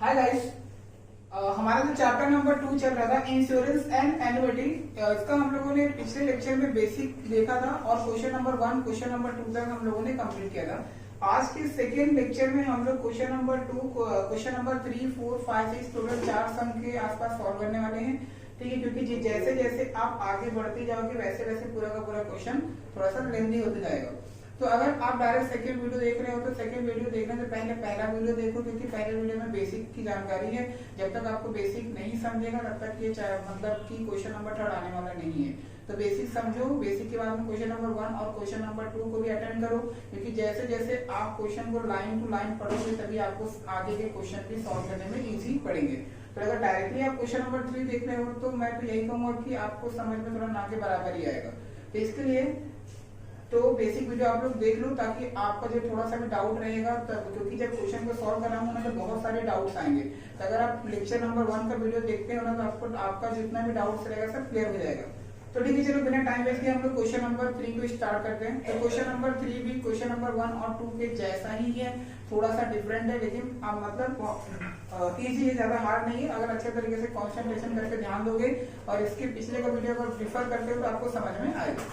Hi guys, हमारा जो chapter number 2 चल रहा था इंश्योरेंस एंड एन्युटी, इसका हम लोगों ने पिछले लेक्चर में बेसिक देखा था और क्वेश्चन नंबर 1 क्वेश्चन नंबर 2 तक हम लोगों ने कंप्लीट किया था। आज के सेकेंड लेक्चर में हम लोग question number 2 question number 3 4 5 6 total 4 सम के आसपास सॉल्व करने वाले हैं। ठीक है, क्योंकि जैसे जैसे आप आगे बढ़ते जाओगे वैसे वैसे पूरा का पूरा क्वेश्चन थोड़ा सा लेंथी होते जाएगा। तो अगर आप डायरेक्ट सेकंड वीडियो देख रहे हो तो सेकंड वीडियो देखने से पहले पहला वीडियो देखो, क्योंकि पहले वीडियो में बेसिक की जानकारी है। जब तक आपको बेसिक नहीं समझेगा तब तक ये मतलब कि क्वेश्चन नंबर 3 आने वाला नहीं है। तो बेसिक समझो, बेसिक के बाद में क्वेश्चन नंबर 1 और क्वेश्चन नंबर 2 को भी अटेंड करो, क्योंकि जैसे जैसे आप क्वेश्चन को लाइन टू लाइन पढ़ोगे तभी आपको आगे के क्वेश्चन भी सॉल्व करने में इजी पड़ेंगे। तो अगर डायरेक्टली आप क्वेश्चन नंबर 3 देख रहे हो तो मैं तो यही कहूंगा कि आपको समझ में थोड़ा ना के बराबर ही आएगा। तो इसके लिए तो बेसिक वीडियो आप लोग देख लो, ताकि आपका जो थोड़ा सा भी डाउट रहेगा तब, क्योंकि जब क्वेश्चन को सॉल्व कराऊंगा ना तो बहुत सारे डाउट्स आएंगे। तो अगर आप लेक्चर नंबर 1 का वीडियो देखते हो ना तो आपको आपका जितना भी डाउट्स रहेगा सब क्लियर हो जाएगा। तो ठीक है, चलो बिना टाइम वेस्ट किए हम लोग क्वेश्चन नंबर 3 को स्टार्ट करते हैं। तो क्वेश्चन नंबर 3 भी क्वेश्चन नंबर 1 और 2 के जैसा ही है, थोड़ा सा डिफरेंट है, लेकिन मतलब इजी है, ज्यादा हार्ड नहीं है। अगर अच्छे तरीके से कॉन्सेंट्रेशन करके ध्यान दोगे और इसके पिछले का वीडियो अगर प्रिफर करते हो तो आपको समझ में आएगा।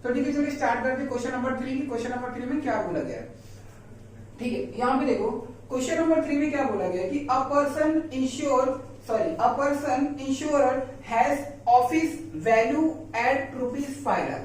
तो ठीक है, चलिए स्टार्ट करते हैं क्वेश्चन नंबर 3 की। क्वेश्चन नंबर 3 में क्या बोला गया है, ठीक है, यहाँ पे देखो क्वेश्चन नंबर 3 में क्या बोला गया कि a person insure has office value at ₹5 lakh.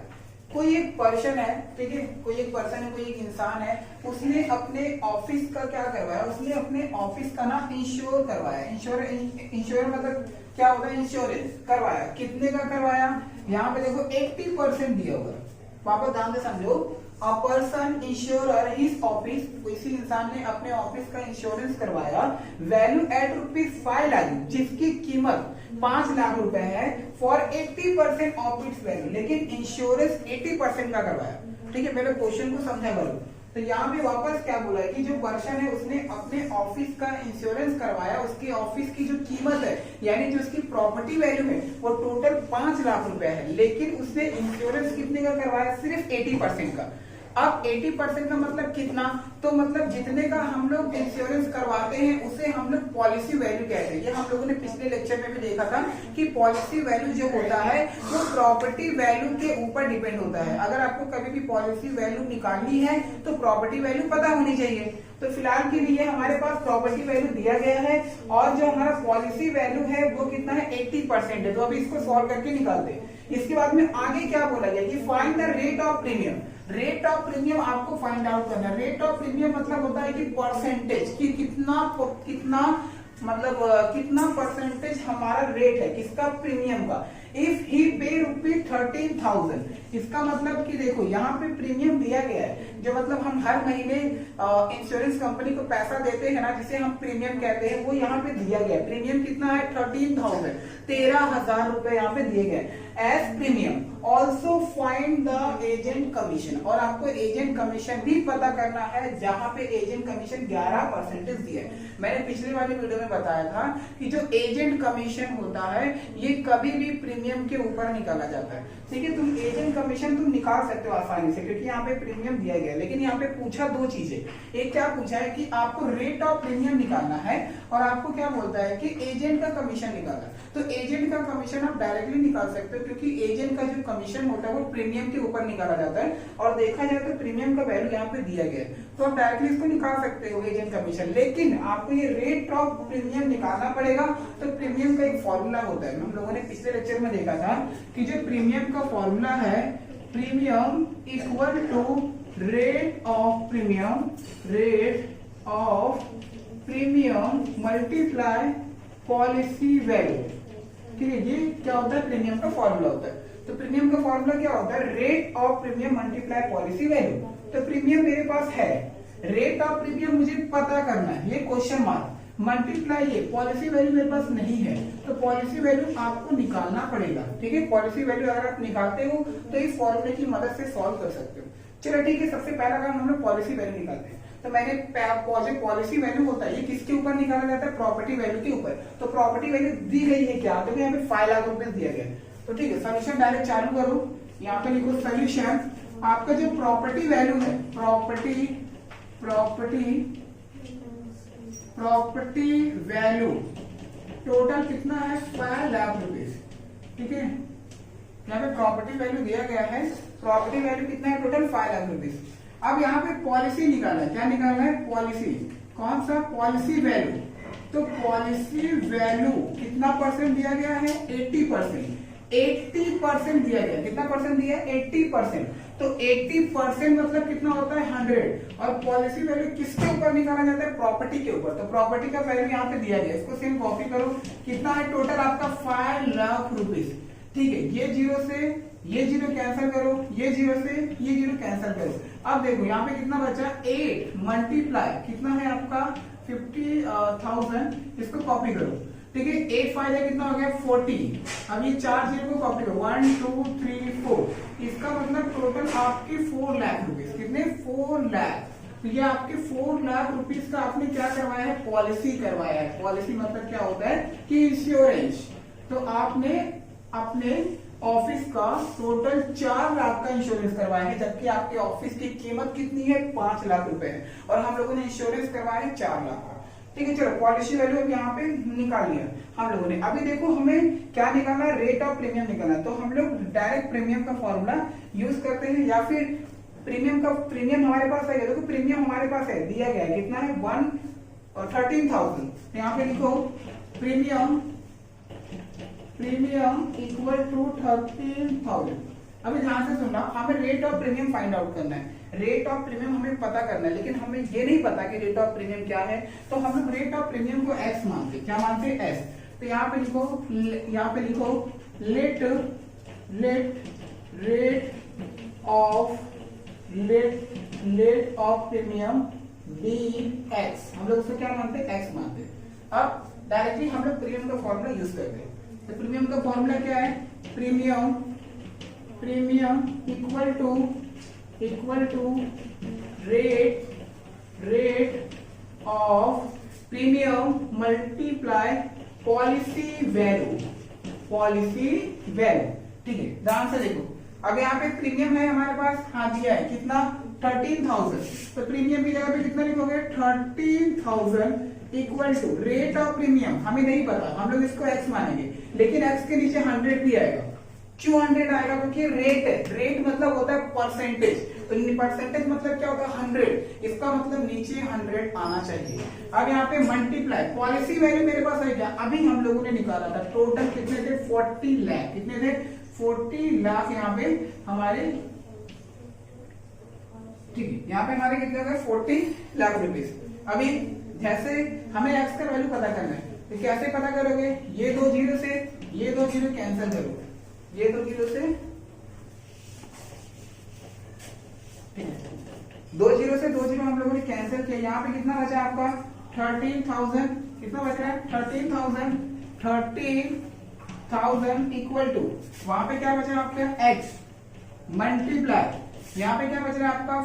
कोई एक पर्सन है, ठीक है, कोई एक पर्सन है, कोई एक इंसान है, उसने अपने ऑफिस का क्या करवाया, उसने अपने ऑफिस का ना इंश्योर करवाया। इंश्योर मतलब क्या होता है, इंश्योरेंस करवाया। कितने का करवाया, यहाँ पे देखो 80% दिया हुआ है। वापस ध्यान से समझो, a person insurer his office, किसी इंसान ने अपने ऑफिस का इंश्योरेंस करवाया वैल्यू एट ₹5 लाख, जिसकी कीमत 5 लाख रुपए है, फॉर 80% ऑफ इट्स वैल्यू, लेकिन इंश्योरेंस 80% का करवाया। ठीक है, पहले क्वेश्चन को समझा करो। तो यहाँ पे वापस क्या बोला है कि जो पर्सन है उसने अपने ऑफिस का इंश्योरेंस करवाया, उसके ऑफिस की जो कीमत है यानी जो उसकी प्रॉपर्टी वैल्यू है वो टोटल 5 लाख रुपए है, लेकिन उसने इंश्योरेंस कितने का करवाया, सिर्फ 80% का। अब 80% का मतलब कितना, तो मतलब जितने का हम लोग इंश्योरेंस करवाते हैं उसे हम लोग पॉलिसी वैल्यू कहते हैं। ये हम लोगों ने पिछले लेक्चर में भी देखा था कि पॉलिसी वैल्यू जो होता है वो प्रॉपर्टी वैल्यू के ऊपर डिपेंड होता है। अगर आपको कभी भी पॉलिसी वैल्यू निकालनी है तो प्रॉपर्टी वैल्यू पता होनी चाहिए। तो फिलहाल के लिए हमारे पास प्रॉपर्टी वैल्यू दिया गया है और जो हमारा पॉलिसी वैल्यू है वो कितना है, 80% है। तो अभी इसको सॉल्व करके निकालते हैं। इसके बाद में आगे क्या बोला गया कि find the rate of premium. Rate of premium आपको फाइंड आउट करना है। रेट ऑफ प्रीमियम मतलब होता है कि परसेंटेज कि कितना परसेंटेज हमारा रेट है किसका, प्रीमियम का। इफ ही पे ₹13,000, इसका मतलब कि देखो यहाँ पे प्रीमियम दिया गया है, जो मतलब हम हर महीने इंश्योरेंस कंपनी को पैसा देते हैं ना, जिसे हम प्रीमियम कहते हैं, वो यहाँ पे दिया गया है। प्रीमियम कितना है, 13,000, 13,000 रुपए यहाँ पे दिए गए as premium. Also find the agent commission, और आपको एजेंट कमीशन भी पता करना है, जहां पे एजेंट कमीशन 11% दिया है। मैंने पिछले वाले वीडियो में बताया था कि जो एजेंट कमीशन होता है ये कभी भी प्रीमियम के ऊपर निकाला जाता है। ठीक है, तुम एजेंट कमीशन तुम निकाल सकते हो आसानी से, क्योंकि यहाँ पे प्रीमियम दिया गया है। लेकिन यहाँ पे पूछा 2 चीजें, एक क्या पूछा है कि आपको रेट ऑफ प्रीमियम निकालना है, और आपको क्या बोलता है कि एजेंट का कमीशन निकालना। तो एजेंट का कमीशन आप डायरेक्टली निकाल सकते हो, क्योंकि एजेंट का जो कमीशन होता है वो प्रीमियम के ऊपर निकाला जाता है, और देखा जाए तो प्रीमियम का वैल्यू यहाँ पे दिया गया है। तो आप डायरेक्टली इसको निकाल सकते हो एजेंट कमीशन, लेकिन आपको ये रेट ऑफ प्रीमियम निकालना पड़ेगा। तो प्रीमियम का एक फॉर्मूला होता है, हम लोगों ने पिछले लेक्चर में देखा था कि जो प्रीमियम का फॉर्मूला है, premium equal to rate of premium multiply policy value. ठीक है, ये क्या होता है, प्रीमियम का फॉर्मूला होता है। तो प्रीमियम का फॉर्मूला क्या होता है, rate of premium multiply policy value. तो प्रीमियम मेरे पास है, रेट ऑफ प्रीमियम मुझे पता करना है, ये क्वेश्चन मार्क, मल्टीप्लाई ये पॉलिसी वैल्यू मेरे पास नहीं है, तो पॉलिसी वैल्यू आपको निकालना पड़ेगा। ठीक है, पॉलिसी वैल्यू अगर आप निकालते हो तो इस फॉर्मूले की मदद से सॉल्व कर सकते हो। चलो ठीक है, सबसे पहला काम हम लोग पॉलिसी वैल्यू निकालते हैं। तो मैंने पॉलिसी वैल्यू होता है ये किसके ऊपर निकाला जाता है, प्रॉपर्टी वैल्यू के ऊपर। तो प्रॉपर्टी वैल्यू दी गई है क्या, तो यहाँ पे 5 लाख रुपए दिया गया। तो ठीक है, सोल्यूशन डायरेक्ट चालू करो। यहाँ पे लिखो सोल्यूशन, आपका जो प्रॉपर्टी वैल्यू है, प्रॉपर्टी प्रॉपर्टी वैल्यू टोटल कितना है 5 लाख रुपीज। ठीक है, यहाँ पे प्रॉपर्टी वैल्यू दिया गया है, प्रॉपर्टी वैल्यू कितना है टोटल 5 लाख रुपीज। अब यहाँ पे पॉलिसी निकालना है, क्या निकालना है पॉलिसी, कौन सा पॉलिसी वैल्यू, तो पॉलिसी वैल्यू कितना परसेंट दिया गया है 80%, 80% दिया गया, कितना परसेंट दिया है 80%, तो 80% मतलब कितना होता है 100, और पॉलिसी वैल्यू किसके ऊपर निकाला जाता है प्रॉपर्टी के ऊपर, तो प्रॉपर्टी का वैल्यू यहाँ पे दिया गया, इसको सेम कॉपी करो, कितना है टोटल आपका 5 लाख रुपीज। ठीक है, ये जीरो से ये जीरो कैंसिल करो, ये जीरो से ये जीरो कैंसिल करो, अब देखो यहाँ पे कितना बचा 8 मल्टीप्लाई कितना है आपका 50,000, इसको कॉपी करो। ठीक है, 8 फाइव कितना हो गया 40, अब ये 4 जीरो को कॉपी करो 1 2 3 4, इसका मतलब टोटल आपके 4 लाख रुपीज, कितने 4 लाख, तो ये आपके 4 लाख रुपीज का आपने क्या करवाया है पॉलिसी करवाया है। पॉलिसी मतलब क्या होता है कि इंश्योरेंस, तो आपने अपने ऑफिस का टोटल 4 लाख का इंश्योरेंस करवाया है, जबकि आपके ऑफिस की कीमत कितनी है 5 लाख रुपए है, और हम लोगों ने इंश्योरेंस करवाया है 4 लाख का। ठीक है, चलो पॉलिसी वैल्यू अब यहाँ पे निकाल लिया हम लोगों ने। अभी देखो हमें क्या निकालना है, रेट ऑफ प्रीमियम निकालना है, तो हम लोग डायरेक्ट प्रीमियम का फॉर्मूला यूज करते हैं, या फिर प्रीमियम हमारे पास है, देखो प्रीमियम हमारे पास है दिया गया है, कितना है 13,000, यहाँ पे लिखो प्रीमियम इक्वल टू 13,000। अभी ध्यान से सुनना, हमें rate of premium find out करना है, रेट ऑफ प्रीमियम हमें पता करना है, लेकिन हमें ये नहीं पता कि रेट ऑफ प्रीमियम क्या है, तो हम लोग रेट ऑफ प्रीमियम को एक्स मानते, क्या मानते हैं एस, तो यहाँ पे लिखो let of premium be x, हम लोग उसको क्या मानते हैं एक्स मानते हैं। अब डायरेक्टली हम लोग प्रीमियम का फॉर्मूला यूज करते हैं, तो प्रीमियम का फॉर्मूला क्या है, premium equal to rate of premium multiply policy value. ठीक है, ध्यान से देखो, अब यहाँ पे प्रीमियम है हमारे पास, हाँ दिया है कितना 13,000, तो प्रीमियम की जगह पे कितना लिखोगे 13,000 equal to rate of premium, हमें नहीं पता, हम लोग इसको एक्स मानेंगे, लेकिन एक्स के नीचे 100 भी आएगा। क्यों 100 आएगा, क्योंकि रेट है, रेट मतलब होता है परसेंटेज, तो परसेंटेज मतलब क्या होता है 100, इसका मतलब नीचे 100 आना चाहिए। अब यहाँ पे मल्टीप्लाई पॉलिसी वैल्यू मेरे पास है क्या, अभी हम लोगों ने निकाला था, टोटल कितने थे 40 लाख, कितने थे 40 लाख यहाँ पे हमारे। ठीक है, यहाँ पे हमारे कितने हो गए 40 लाख रुपीज। अभी जैसे हमें एक्स का वैल्यू पता करना है, तो कैसे पता करोगे, ये 2 जीरो से ये 2 जीरो कैंसिल करो, ये 2 जीरो से 2 जीरो हम लोगों ने कैंसिल किया, यहाँ पे कितना बचा आपका 13,000, कितना बच रहा है 13,000 इक्वल टू, वहां पे क्या बच रहा है आपका एक्स मल्टीप्लाई, यहाँ पे क्या बच रहा है आपका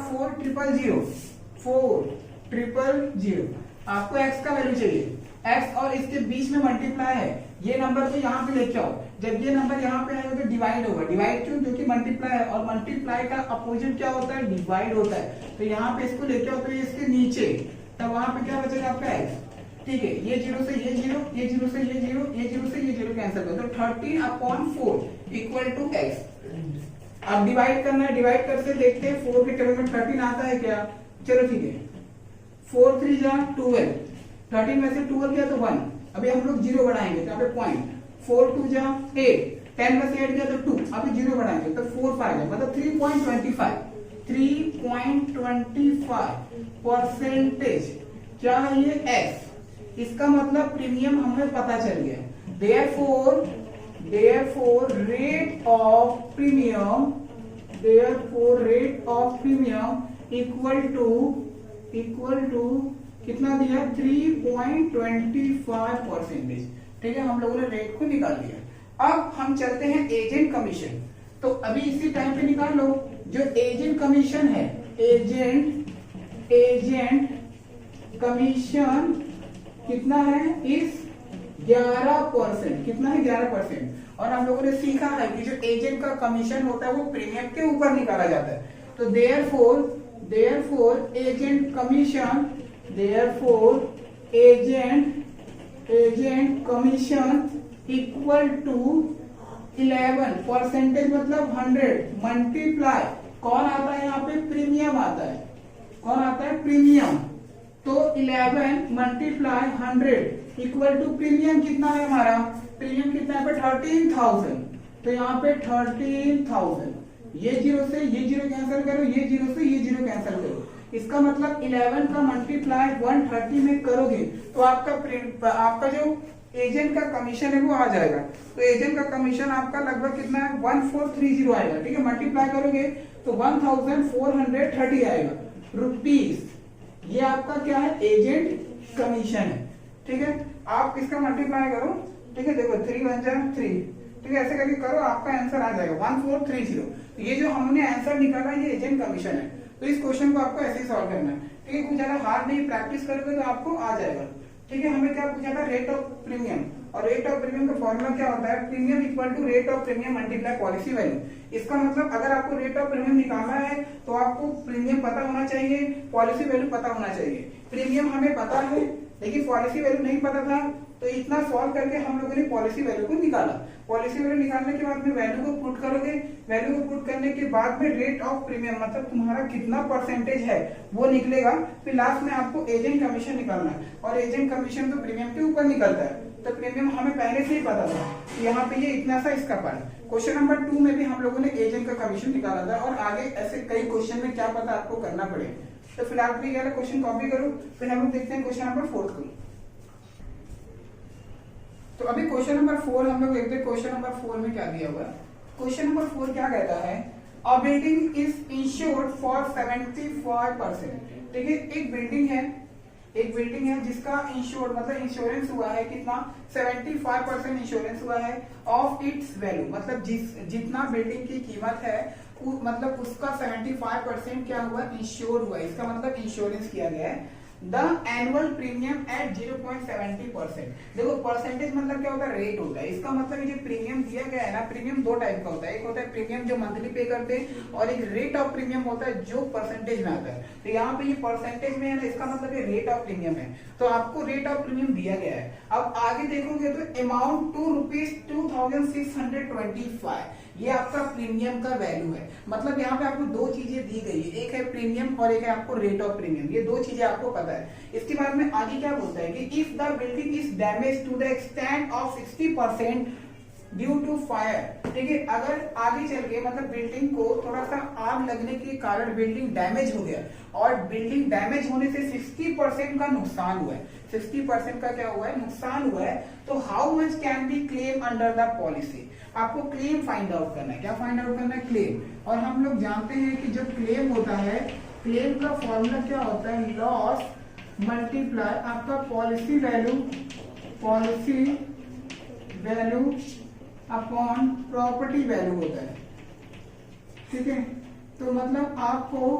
4,000, आपको एक्स का वैल्यू चाहिए, एक्स और इसके बीच में मल्टीप्लाई है, ये नंबर को यहाँ पे लेके आओ, जब ये नंबर यहाँ पे आएगा तो डिवाइड होगा, डिवाइड क्यों, क्योंकि मल्टीप्लाई है, और मल्टीप्लाई का अपोजिट क्या होता है डिवाइड होता है, तो यहाँ पे इसको लेके आओ तो ये इसके नीचे, तब वहां पे क्या बचेगा आपका एक्स। ठीक है, ये जीरो से ये जीरो, ये जीरो से ये जीरो, ये जीरो से ये जीरो कैंसिल करो, तो 13/4 इक्वल टू एक्स। अब डिवाइड करना है, डिवाइड करके देखते हैं 4 के टेबल में 13 आता है क्या, चलो ठीक है, 4 3 जा 12, 13 में से 12 गया तो 1, अभी हम लोग जीरो बढ़ाएंगे, यहाँ पे पॉइंट, 4 2 जा 8, 10 में से 8 गया तो 2, अभी जीरो बढ़ाएंगे तो 4 5 है, मतलब 3.25 परसेंटेज क्या है ये एक्स, इसका मतलब प्रीमियम हमें पता चल गया, therefore rate of premium equal to कितना दिया 3.25 परसेंटेज। ठीक है, हम लोगों ने रेट को निकाल लिया। अब हम चलते हैं एजेंट कमीशन, तो अभी इसी टाइम पे निकाल लो, जो एजेंट कमीशन है, एजेंट कमीशन कितना है इस 11%, कितना है 11%, और हम लोगों ने सीखा है कि जो एजेंट का कमीशन होता है वो प्रीमियम के ऊपर निकाला जाता है, तो therefore agent commission agent commission equal to 11 percentage मतलब 100 मल्टीप्लाई कौन आता है यहाँ पे प्रीमियम आता है, कौन आता है प्रीमियम। तो 11 मल्टीप्लाई 100 इक्वल टू प्रीमियम कितना है हमारा, प्रीमियम कितना है 13,000। तो यहाँ पे 13,000, ये जीरो से ये जीरो कैंसिल करो, ये जीरो से ये जीरो कैंसिल करो। इसका मतलब 11 का मल्टीप्लाई 130 में करोगे तो आपका जो एजेंट का कमीशन है वो आ जाएगा। तो एजेंट का कमीशन आपका लगभग कितना है 1430 आएगा, ठीक है। मल्टीप्लाई करोगे तो 1430 आएगा रुपीज। ये आपका क्या है एजेंट कमीशन है, ठीक है। आप इसका मल्टीप्लाई करो, ठीक है। देखो 3 1 3, ठीक है। ऐसे करके करो, आपका आंसर आ जाएगा 1430। तो ये जो हमने आंसर निकाला ये एजेंट कमीशन है। तो इस क्वेश्चन को आपको ऐसे ही सॉल्व करना है, ठीक है। कुछ ज्यादा हार्ड नहीं, प्रैक्टिस करोगे तो आपको आ जाएगा, ठीक है। हमें क्या पूछा था रेट ऑफ प्रीमियम, और रेट ऑफ प्रीमियम का फॉर्मूला क्या होता है, premium equal to rate of premium multiply policy value. इसका मतलब अगर आपको रेट ऑफ प्रीमियम निकालना है तो आपको प्रीमियम पता होना चाहिए, पॉलिसी वैल्यू पता होना चाहिए। प्रीमियम हमें पता है लेकिन पॉलिसी वैल्यू नहीं पता था, तो इतना सॉल्व करके हम लोगों ने पॉलिसी वैल्यू को निकाला। पॉलिसी वैल्यू निकालने के बाद में वैल्यू को पुट करोगे, वैल्यू को पुट करने के बाद में रेट ऑफ प्रीमियम मतलब तुम्हारा कितना परसेंटेज है वो निकलेगा। फिर लास्ट में आपको एजेंट कमीशन निकालना है, और एजेंट कमीशन तो प्रीमियम के ऊपर निकलता है। तो प्रीमियम हमें पहले से ही पता था, यहाँ पे ये इतना सा इसका पार्ट। क्वेश्चन नंबर 2 में भी हम लोगों ने एजेंट का कमीशन निकाला था, और आगे ऐसे कई क्वेश्चन में क्या पता आपको करना पड़े। तो फिलहाल भी ये क्वेश्चन कॉपी करो, फिर हम लोग देखते हैं क्वेश्चन नंबर 4 को। तो अभी क्वेश्चन नंबर 4 हम लोग देखते हैं क्वेश्चन नंबर 4 में क्या दिया हुआ है। क्वेश्चन नंबर 4 क्या कहता है, अ बिल्डिंग इज इंश्योर्ड फॉर 75%, ठीक है। एक बिल्डिंग है जिसका इंश्योर्ड मतलब इंश्योरेंस हुआ है कितना 75% इंश्योरेंस हुआ है ऑफ इट्स वैल्यू, मतलब जितना बिल्डिंग की कीमत है मतलब उसका 75% क्या हुआ इंश्योर हुआ है। इसका मतलब इंश्योरेंस किया गया है। The annual premium eight 0.70%। देखो परसेंटेज मतलब क्या होता है रेट होता है। इसका मतलब ये जो प्रीमियम दिया गया है ना, प्रीमियम दो टाइप का होता है, एक होता है प्रीमियम जो मंथली पे करते हैं, और एक रेट ऑफ प्रीमियम होता है जो परसेंटेज में आता है। तो यहाँ पे ये परसेंटेज में है ना, इसका मतलब ये रेट ऑफ प्रीमियम है। तो आपको रेट ऑफ प्रीमियम दिया गया है। अब आगे देखोगे तो अमाउंट ₹2,2625, ये आपका प्रीमियम का वैल्यू है। मतलब यहाँ पे आपको दो चीजें दी गई है, एक है प्रीमियम और एक है आपको रेट ऑफ प्रीमियम। ये दो चीजें आपको पता है। इसके बाद में आगे क्या बोलता है कि if the building is damage to the extent of 60% due to fire, ठीक है। अगर आगे चल के मतलब बिल्डिंग को थोड़ा सा आग लगने के कारण बिल्डिंग डैमेज हो गया, और बिल्डिंग डैमेज होने से 60% का नुकसान हुआ है, 60% का क्या हुआ है नुकसान हुआ है, तो how much can be claim under the policy. आपको क्लेम फाइंड आउट करना है। क्या फाइंड आउट करना है, क्लेम। और हम लोग जानते हैं कि जब क्लेम होता है, क्लेम का फॉर्मूला क्या होता है, लॉस मल्टीप्लाई आपका policy value upon property value होता है, ठीक है। तो मतलब आपको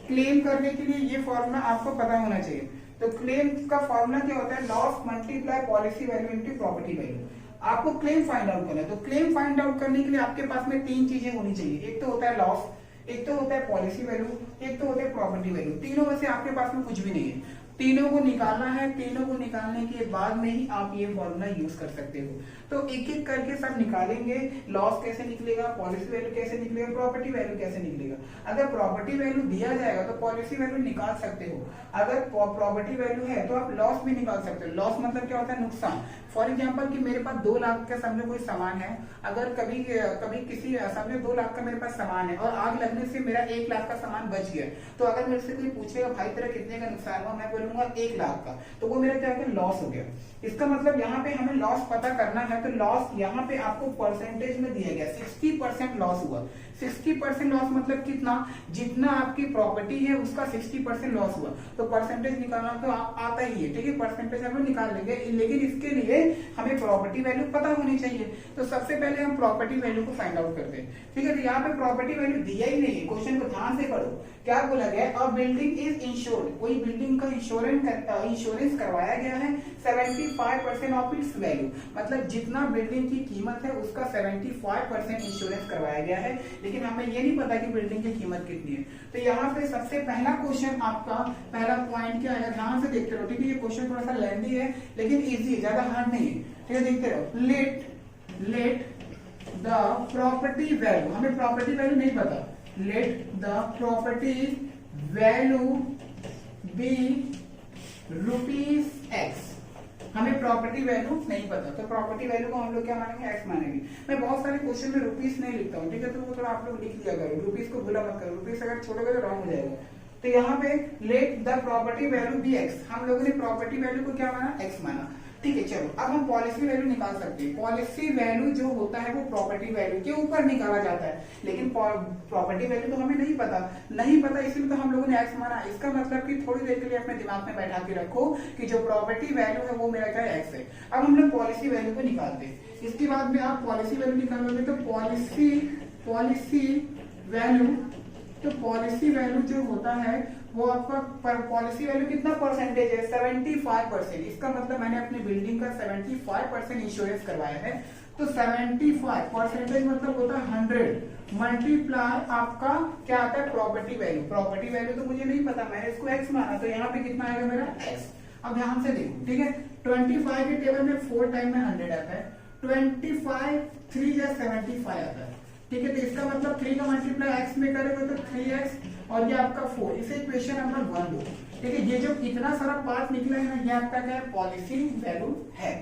क्लेम करने के लिए ये फॉर्मूला आपको पता होना चाहिए। तो क्लेम का फॉर्मूला क्या होता है, loss multiply policy value into property value. आपको क्लेम फाइंड आउट करना है। तो क्लेम फाइंड आउट करने के लिए आपके पास में तीन चीजें होनी चाहिए, एक तो होता है लॉस, एक तो होता है पॉलिसी वैल्यू, एक तो होता है प्रॉपर्टी वैल्यू। तीनों में से आपके पास में कुछ भी नहीं है, तीनों को निकालना है। तीनों को निकालने के बाद में ही आप ये फॉर्मूला यूज कर सकते हो। तो एक एक करके सब निकालेंगे, लॉस कैसे निकलेगा, पॉलिसी वैल्यू कैसे निकलेगा, प्रॉपर्टी वैल्यू कैसे निकलेगा। अगर प्रॉपर्टी वैल्यू दिया जाएगा तो पॉलिसी वैल्यू निकाल सकते हो, अगर प्रॉपर्टी वैल्यू है तो आप लॉस भी निकाल सकते हो। लॉस मतलब क्या होता है, नुकसान। फॉर एग्जाम्पल कि मेरे पास 2 लाख का समझो कोई सामान है, अगर कभी किसी समझो 2 लाख का मेरे पास सामान है और आग लगने से मेरा 1 लाख का सामान बच गया, तो अगर मेरे से कोई पूछेगा भाई तेरा कितने का नुकसान हुआ, मैं बोलूंगा 1 लाख का, तो वो मेरा क्या होगा, लॉस हो गया। इसका मतलब यहाँ पे हमें लॉस पता करना है, तो लॉस यहाँ पे आपको परसेंटेज में दिया गया 60% लॉस हुआ। 60% लॉस मतलब कितना, जितना आपकी प्रॉपर्टी है उसका 60% लॉस हुआ। तो परसेंटेज निकालना तो आता ही है, ठीक है, परसेंटेज हम लोग निकाल लेंगे, लेकिन इसके लिए हमें प्रॉपर्टी वैल्यू पता होनी चाहिए। तो सबसे पहले हम प्रॉपर्टी वैल्यू को फाइंड आउट करते हैं, ठीक है। तो यहाँ पे प्रॉपर्टी वैल्यू दिया ही नहीं है, क्वेश्चन को ध्यान से पढ़ो। क्या बोला गया, अ बिल्डिंग इज इंश्योर्ड, कोई बिल्डिंग का इंश्योर इंश्योरेंस करवाया गया है 75% ऑफ इट्स वैल्यू, मतलब जितना बिल्डिंग की कीमत है उसका 75% इंश्योरेंस करवाया गया है, लेकिन हमें ये नहीं पता कि बिल्डिंग की कीमत कितनी है। तो यहाँ पे सबसे पहला क्वेश्चन आपका पहला पॉइंट क्या है, ध्यान से देखते रहो, ठीक है। ये क्वेश्चन थोड़ा सा लेंथी है लेकिन इजी है, ज्यादा हार्ड नहीं है, ठीक है। देखते रहो, लेट द प्रॉपर्टी वैल्यू, हमें प्रॉपर्टी वैल्यू नहीं पता, let the property value be ₹X, हमें प्रॉपर्टी वैल्यू नहीं पता, तो प्रॉपर्टी वैल्यू को हम लोग क्या मानेंगे, एक्स मानेंगे। मैं बहुत सारे क्वेश्चन में रुपीस नहीं लिखता हूँ, ठीक है, तो वो थोड़ा आप लोग लिख लिया करो, रुपीस को भूला मत करो, रुपीस अगर छोड़ोगे तो रॉन्ग हो जाएगा। तो यहाँ पे let the property value be x, हम लोगों ने प्रॉपर्टी वैल्यू को क्या माना, एक्स माना, ठीक है। चलो अब हम पॉलिसी वैल्यू निकाल सकते हैं। पॉलिसी वैल्यू जो होता है वो प्रॉपर्टी वैल्यू के ऊपर निकाला जाता है, लेकिन प्रॉपर्टी वैल्यू तो हमें नहीं पता, इसलिए तो हम लोगों ने एक्स माना। इसका मतलब कि थोड़ी देर के लिए अपने दिमाग में बैठा के रखो कि जो प्रॉपर्टी वैल्यू है वो मेरा क्या है, एक्स है। अब हम लोग पॉलिसी वैल्यू को निकालते हैं। इसके बाद में आप पॉलिसी वैल्यू निकालोगे तो पॉलिसी वैल्यू, तो पॉलिसी वैल्यू जो होता है वो आपका पॉलिसी वैल्यू कितना परसेंटेज है, 75%। इसका मतलब मैंने अपनी बिल्डिंग का 75% इंश्योरेंस करवाया है, तो 75% मतलब होता है 100 मल्टीप्लाई आपका क्या आता है, प्रॉपर्टी वैल्यू। प्रॉपर्टी वैल्यू तो मुझे नहीं पता, मैंने इसको एक्स माना, तो यहाँ पे कितना आएगा मेरा, एक्स। अब ध्यान से देखो, ठीक है, 25 के टेबल में 4 टाइम में 100 आता है, 25 3 या 75 आता है, ठीक है। तो इसका मतलब 3 का मल्टीप्लाई एक्स में करेंगे तो 3x और ये आपका 4, इसे इक्वेशन नंबर 1 दो, ठीक है। ये जो इतना सारा पार्ट निकला है ना, ये आपका क्या है, पॉलिसी वैल्यू है,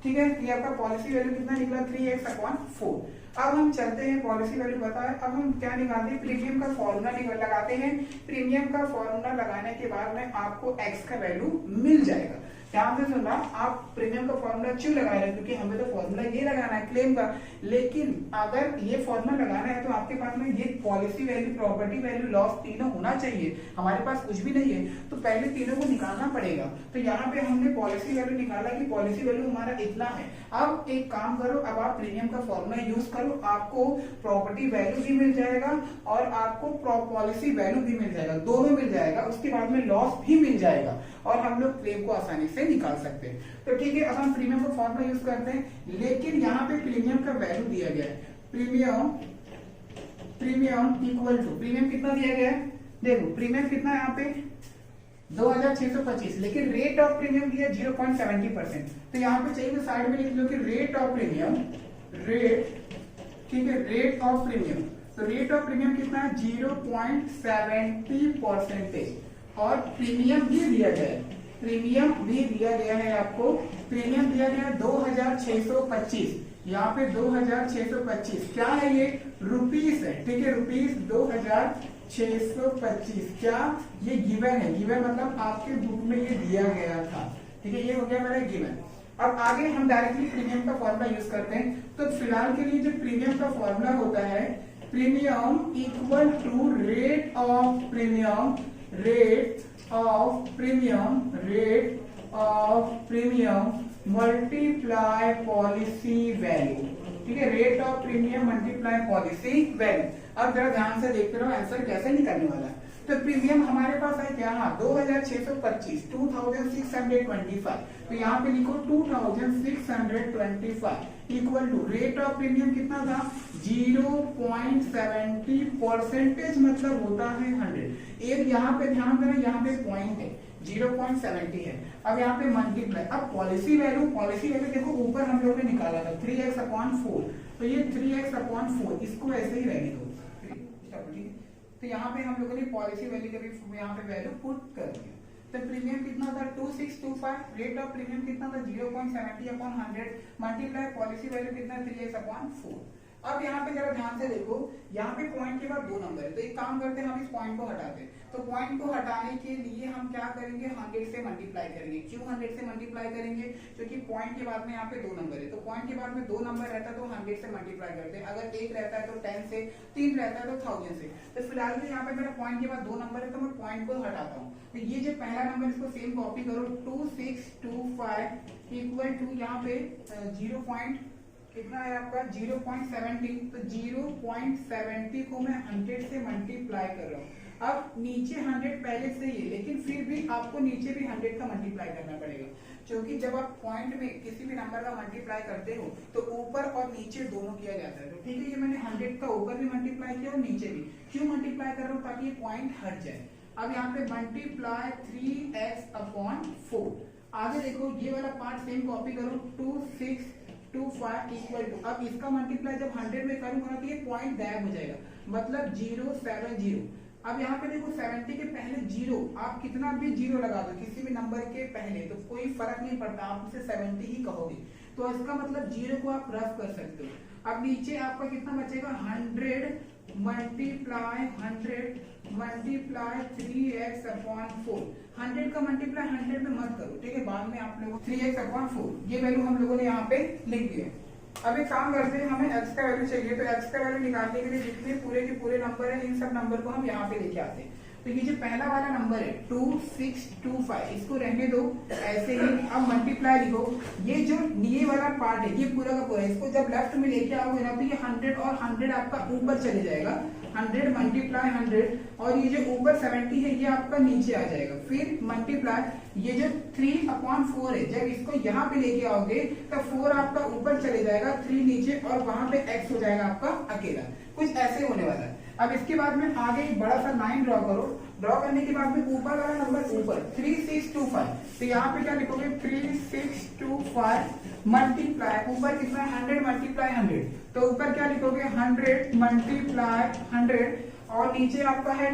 ठीक है। ये आपका पॉलिसी वैल्यू कितना निकला, 3x/4। अब हम चलते हैं, पॉलिसी वैल्यू पता है, अब हम क्या निकालते हैं, प्रीमियम का फॉर्मूला लगाते हैं। प्रीमियम का फॉर्मूला लगाने के बाद में आपको एक्स का वैल्यू मिल जाएगा। ध्यान से सुनना, आप प्रीमियम का फॉर्मूला क्यों लगा रहे हैं, क्योंकि हमें तो फॉर्मूला ये लगाना है क्लेम का, लेकिन अगर ये फॉर्मूला लगाना है तो आपके पास में ये policy value, property value, loss तीनों होना चाहिए। हमारे पास कुछ भी नहीं है तो पहले तीनों को निकालना पड़ेगा। तो यहाँ पे हमने पॉलिसी वैल्यू निकाला कि पॉलिसी वैल्यू हमारा इतना है। अब एक काम करो, अब आप प्रीमियम का फॉर्मूला यूज करो, आपको प्रॉपर्टी वैल्यू भी मिल जाएगा और आपको पॉलिसी वैल्यू भी मिल जाएगा, दोनों मिल जाएगा। उसके बाद में लॉस भी मिल जाएगा और हम लोग क्लेम को आसानी से निकाल सकते हैं। तो ठीक है, अब हम प्रीमियम का फॉर्मूला यूज करते हैं, लेकिन यहाँ पे प्रीमियम का वैल्यू दिया गया है, प्रीमियम इक्वल टू, प्रीमियम कितना दिया गया है, देखो प्रीमियम कितना है यहाँ पे 2625, लेकिन रेट ऑफ प्रीमियम दिया 0.70%। तो यहाँ पे चाहिए तो साइड में लिख लो कि रेट ऑफ प्रीमियम, ठीक है, रेट ऑफ प्रीमियम। तो रेट ऑफ प्रीमियम कितना है 0.70%, और प्रीमियम भी दिया गया है, प्रीमियम भी दिया गया है आपको, प्रीमियम दिया गया है 2625, यहाँ पे 2625 क्या है, ये रुपीस है, ठीक है, रुपीस 2625, क्या ये गिवन है, गिवन मतलब आपके बुक में ये दिया गया था, ठीक है, ये हो गया मेरा गिवन। अब आगे हम डायरेक्टली प्रीमियम का फॉर्मूला यूज करते हैं। तो फिलहाल के लिए जो प्रीमियम का फॉर्मूला होता है, premium equal to rate of premium, rate of premium multiply policy value, ठीक है, rate of premium multiply policy value. अब जरा ध्यान से देखते रहो आंसर कैसे निकलने वाला है। तो प्रीमियम हमारे पास है क्या, हाँ 2625, 2625, तो यहाँ पे लिखो 2625 equal to rate of premium कितना था 0.70%, मतलब होता है 100। एक यहाँ पे ध्यान देना, यहाँ पे पॉइंट है 0.70 है। अब यहाँ पे मल्टीप्लाई, अब पॉलिसी वैल्यू देखो ऊपर हम लोगों ने निकाला था 3x/4, तो ये 3x/4 इसको ऐसे ही रहने दो। तो यहाँ पे हम लोगों ने पॉलिसी वैल्यू का भी यहाँ पे वैल्यू पुट कर दिया। तो प्रीमियम कितना था 2625, रेट ऑफ प्रीमियम कितना था 0.70/100 मल्टीप्लाई पॉलिसी वैल्यू कितना 3x/4। अब यहाँ पे जरा ध्यान से देखो, यहाँ पे पॉइंट के बाद 2 नंबर है, तो एक काम करते हैं हम इस पॉइंट को हटाते हैं। तो पॉइंट को हटाने के लिए हम क्या करेंगे, 100 से मल्टीप्लाई करेंगे। क्यों 100 से मल्टीप्लाई करेंगे, क्योंकि पॉइंट के बाद में यहाँ पे 2 नंबर है, तो पॉइंट के बाद में 2 नंबर रहता है तो 100 से मल्टीप्लाई करते हैं। अगर 1 रहता है तो 10 से, 3 रहता है तो 1000 से। तो फिलहाल तो यहाँ पे मेरा पॉइंट के बाद 2 नंबर है, तो मैं पॉइंट को हटाता हूँ। तो ये जो पहला नंबर इसको सेम कॉपी करो, 2625 इक्वल टू यहाँ पे 0. कितना है आपका 0.70, तो 0.70 को मैं 100 से मल्टीप्लाई कर रहा हूँ। अब नीचे 100 पहले से ही है, लेकिन फिर भी आपको नीचे भी 100 का मल्टीप्लाई करना पड़ेगा, क्योंकि जब आप पॉइंट में किसी भी नंबर का मल्टीप्लाई करते हो तो ऊपर और नीचे दोनों किया जाता है। तो ठीक है, ये मैंने 100 का ऊपर भी मल्टीप्लाई किया और नीचे भी। क्यों मल्टीप्लाई कर रहा हूँ? ताकि ये पॉइंट हट जाए। अब यहाँ पे मल्टीप्लाई 3x/4। आगे देखो, ये वाला पार्ट सेम कॉपी करो, 2625 इक्वल टू, अब इसका मल्टीप्लाई जब 100 में करूंगा ना तो ये पॉइंट गायब हो जाएगा, मतलब 070। अब यहाँ पे देखो 70 के पहले 0, आप कितना भी 0 लगा दो किसी भी नंबर के पहले तो कोई फर्क नहीं पड़ता, आप उसे 70 ही कहोगे। तो इसका मतलब 0 को आप रफ कर सकते हो। अब नीचे आपका कितना बचेगा? 100 मल्टीप्लाई 3x/4। 100 का मल्टीप्लाई 100 में मत करो, ठीक है, बाद में आप लोगों 3x/4 ये वैल्यू हम लोगों ने यहाँ पे लिख दिया। अब एक काम करते हैं, हमें x का वैल्यू चाहिए, तो x का वैल्यू निकालने के लिए जितने पूरे के पूरे नंबर है इन सब नंबर को हम यहाँ पे लेके आते हैं। तो ये जो पहला वाला नंबर है 2625, इसको रहने दो ऐसे ही। अब मल्टीप्लाई लिखो, ये जो ये वाला पार्ट है ये पूरा का पूरा, इसको जब लेफ्ट में लेके आओगे ना तो ये 100 और 100 आपका ऊपर चले जाएगा। 100 मल्टीप्लाई 100 और ये जो ऊपर 70 है ये आपका नीचे आ जाएगा। फिर मल्टीप्लाई ये जो 3/4 है, जब इसको यहाँ पे लेके आओगे तो 4 आपका ऊपर चले जाएगा, 3 नीचे और वहां पे x हो जाएगा आपका अकेला। कुछ ऐसे होने वाला है। अब इसके बाद में आगे एक बड़ा सा लाइन ड्रॉ करो। ड्रॉ करने के बाद में ऊपर वाला नंबर ऊपर 3625, तो यहाँ पे क्या लिखोगे? 3625 मल्टीप्लाई ऊपर कितना? 100 मल्टीप्लाई 100, तो ऊपर क्या लिखोगे? 100 मल्टीप्लाई 100 और नीचे आपका है